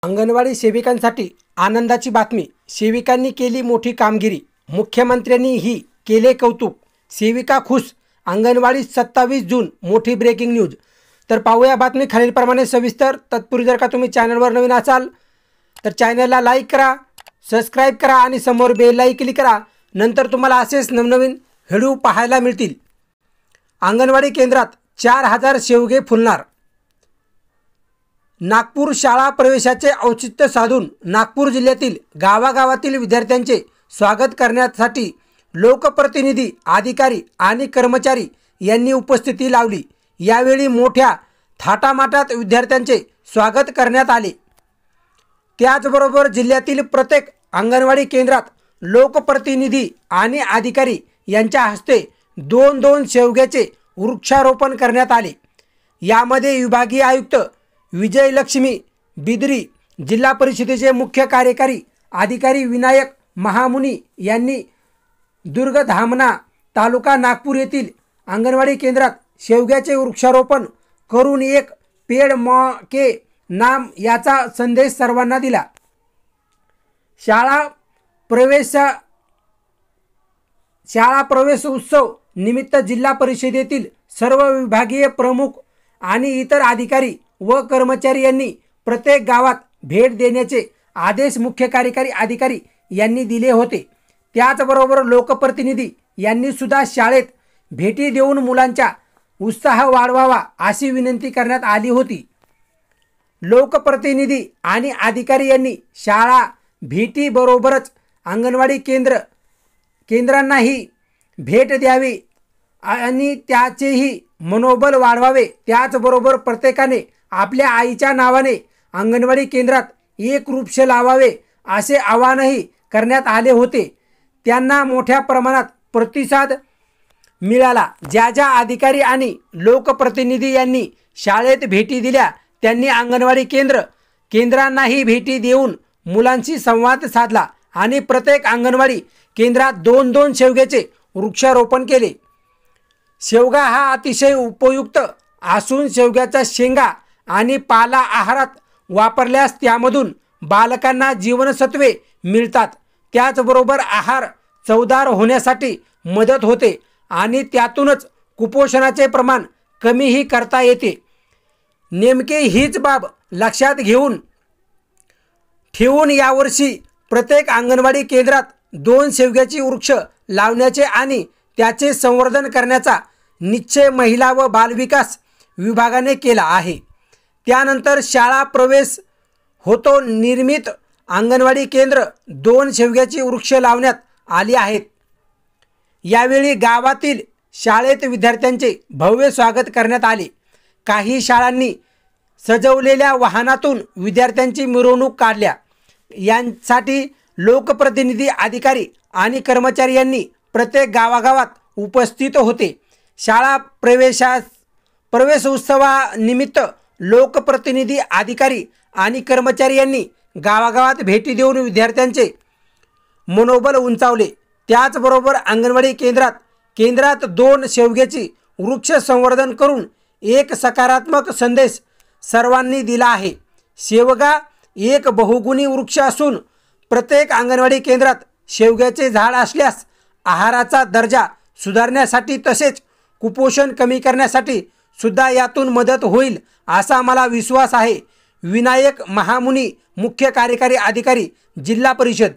अंगणवाडी सेविकांसाठी आनंदाची बातमी। सेविकांनी केली मोठी कामगिरी, मुख्यमंत्र्यांनीही केले कौतुक। सेविका खुश, अंगणवाडी 27 जून मोठी ब्रेकिंग न्यूज। तर पाहूया बातमी खालीलप्रमाणे सविस्तर। तत्पूर्वी जर का तुम्ही चॅनलवर नवीन असाल तर चॅनलला लाईक करा, सबस्क्राईब करा आणि समोर बेल आयकॉन क्लिक करा। नंतर तुम्हाला असेच नवनवीन व्हिडिओ पाहायला मिळतील। अंगणवाडी केंद्रात 4000 शेवगे फुलणार। नागपूर शाळा प्रवेशाचे औचित्य साधून नागपूर जिल्ह्यातील गावागावातील विद्यार्थ्यांचे स्वागत करण्यासाठी लोकप्रतिनिधी, अधिकारी आणि कर्मचारी यांनी उपस्थिती लावली। यावेळी मोठ्या थाटामाटात विद्यार्थ्यांचे स्वागत करण्यात आले। त्याचबरोबर जिल्ह्यातील प्रत्येक अंगणवाडी केंद्रात लोकप्रतिनिधी आणि अधिकारी यांच्या हस्ते 2 शेवग्याचे वृक्षारोपण करण्यात आले। यामध्ये विभागीय आयुक्त विजयलक्ष्मी बिदरी, जिल्हा परिषदेचे मुख्य कार्यकारी अधिकारी विनायक महामुनी यांनी दुर्गधामणा तालुका नागपूर येथील अंगणवाडी केंद्रात शेवग्याचे वृक्षारोपण करून एक पेड़ माँ के नाम याचा संदेश सर्वांना दिला। शाळा प्रवेश उत्सव निमित्त जिल्हा परिषदेतील सर्व विभागीय प्रमुख आणि इतर अधिकारी व कर्मचारी यांनी प्रत्येक गावात भेट देण्याचे आदेश मुख्य कार्यकारी अधिकारी यांनी दिले होते। त्याचबरोबर लोकप्रतिनिधी यांनी सुद्धा शाळेत भेटी देऊन मुलांचा उत्साह वाढवावा अशी विनंती करण्यात आली होती। लोकप्रतिनिधी आणि अधिकारी यांनी शाळा भेटीबरोबरच अंगणवाडी केंद्रांनाही भेट द्यावी आणि त्याचेही मनोबल वाढवावे। त्याचबरोबर प्रत्येकाने आपल्या आईच्या नावाने अंगणवाडी केंद्रात एक वृक्ष लावावे असे आवाहनही करण्यात आले होते। त्यांना मोठ्या प्रमाणात प्रतिसाद मिळाला। ज्या अधिकारी आणि लोकप्रतिनिधी यांनी शाळेत भेटी दिल्या त्यांनी अंगणवाडी केंद्रांनाही भेटी देऊन मुलांशी संवाद साधला आणि प्रत्येक अंगणवाडी केंद्रात 2 शेवग्याचे वृक्षारोपण केले। शेवगा हा अतिशय उपयुक्त असून शेवग्याच्या शेंगा आणि पाला आहारात वापरल्यास त्यामधून बालकांना जीवनसत्वे मिळतात। त्याचबरोबर आहार चवदार होण्यासाठी मदत होते आणि त्यातूनच कुपोषणाचे प्रमाण कमीही करता येते। नेमके हीच बाब लक्षात ठेवून यावर्षी प्रत्येक अंगणवाडी केंद्रात 2 शेवग्याची वृक्ष लावण्याचे आणि त्याचे संवर्धन करण्याचा निश्चय महिला व बालविकास विभागाने केला आहे। त्यानंतर शाळा प्रवेश होतो निर्मित अंगणवाडी केंद्र 2 शेवग्याची वृक्ष लावण्यात आली आहेत। यावेळी गावातील शाळेत विद्यार्थ्यांचे भव्य स्वागत करण्यात आले। काही शाळांनी सजवलेल्या वाहनातून विद्यार्थ्यांची मिरवणूक काढल्या। यांसाठी लोकप्रतिनिधी, अधिकारी आणि कर्मचारी यांनी प्रत्येक गावागावात उपस्थित होते। शाळा प्रवेश उत्सवानिमित्त लोकप्रतिनिधी, अधिकारी आणि कर्मचारी यांनी गावागावात भेटी देऊन विद्यार्थ्यांचे मनोबल उंचावले। त्याचबरोबर अंगणवाडी केंद्रात 2 शेवग्याची वृक्ष संवर्धन करून एक सकारात्मक संदेश सर्वांनी दिला आहे। शेवगा एक बहुगुणी वृक्ष असून प्रत्येक अंगणवाडी केंद्रात शेवग्याचे झाड असल्यास आहाराचा दर्जा सुधारण्यासाठी तसेच कुपोषण कमी करण्यासाठी सुद्धा यातून मदत होईल असा मला विश्वास आहे। विनायक महामुनी, मुख्य कार्यकारी अधिकारी, जिल्हा परिषद।